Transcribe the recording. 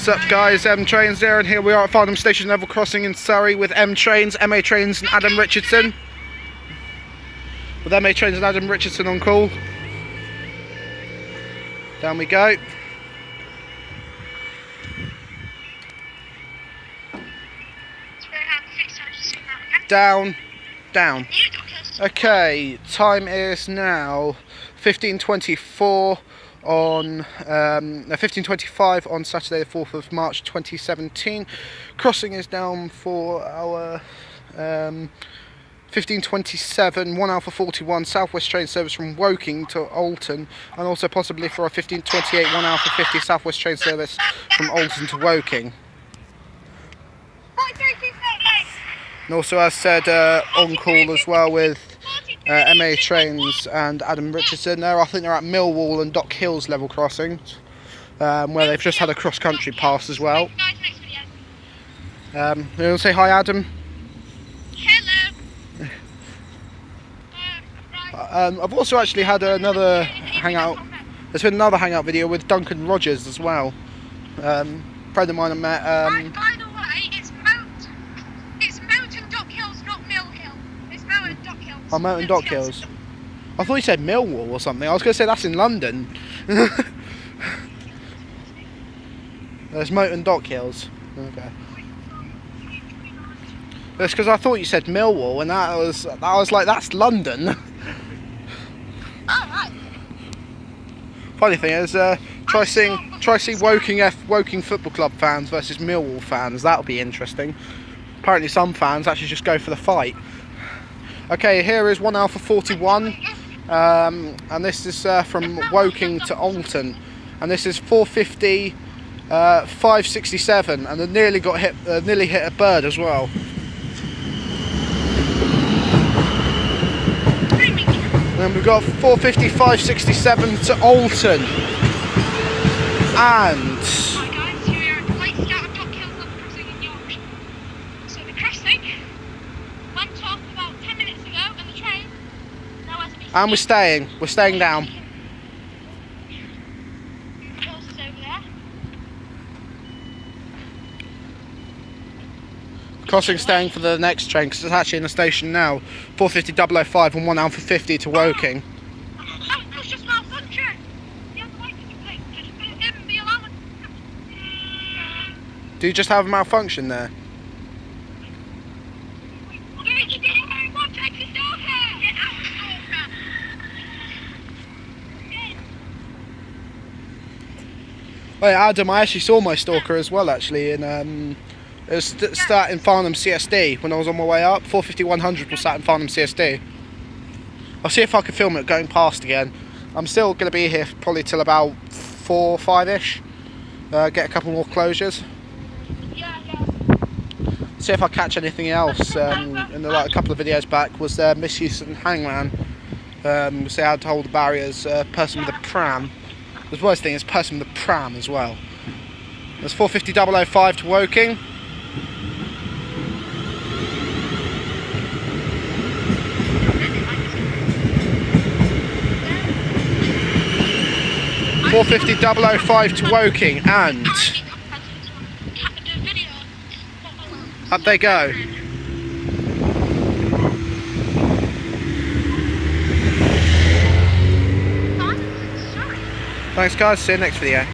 What's up guys, M Trains there, and here we are at Farnham Station Level Crossing in Surrey with M Trains, MA Trains and Adam Richardson. With MA Trains and Adam Richardson on call. Down we go. Down, down. Okay, time is now 15:24 on 15:25 on Saturday the 4th of March 2017. Crossing is down for our 15:27, 1 Alpha 41 Southwest train service from Woking to Alton, and also possibly for a 15:28, 1 Alpha 50 Southwest train service from Alton to Woking. And also, as said, on call as well with MA Trains and Adam Richardson there. I think they're at Millwall and Dockhills level crossings, where they've just had a cross-country pass as well. You want to say hi, Adam? Hello. I've also actually had another hangout. There's been another hangout video with Duncan Rogers as well. Friend of mine I met. By the way, it's Moat. It's Moat and Dockhills, not Mill Hill. It's Moat and Dockhills. Oh, Moat and Dockhills. I thought you said Millwall or something. I was going to say that's in London. There's Moat and Dockhills. Okay. That's because I thought you said Millwall, and I was like, that's London. Oh, right. Funny thing is, try see Woking Football Club fans versus Millwall fans. That'll be interesting. Apparently some fans actually just go for the fight. Okay, here is 1 Alpha 41, and this is from Woking to Alton, and this is 450, 567, and they nearly got hit, nearly hit a bird as well. And then we've got 450, 567 to Alton, and Hi guys, here we are at the late start of Dockhills level crossing in Yorkshire. So the crossing went off about 10 minutes ago, and the train nowhere to be seen. and we're staying down. Hills is over there. Crossing staying for the next train because it's actually in the station now. 450 005 and 1 Alpha 50 to Woking. Oh, it was just malfunction. The other way just didn't be allowed. Do you just have a malfunction there? Oh yeah, Adam, I actually saw my stalker as well actually in it was sat in Farnham CSD when I was on my way up. 450 100 was sat in Farnham CSD. I'll see if I can film it going past again. I'm still going to be here probably till about 4 or 5ish. Get a couple more closures. See if I catch anything else. In a couple of videos back was misuse and hangman. So I had to hold the barriers. Person with a pram. The worst thing is person with a pram as well. There's 450 005 to Woking. .450 005 to Woking, and up they go. Thanks guys, see you next video.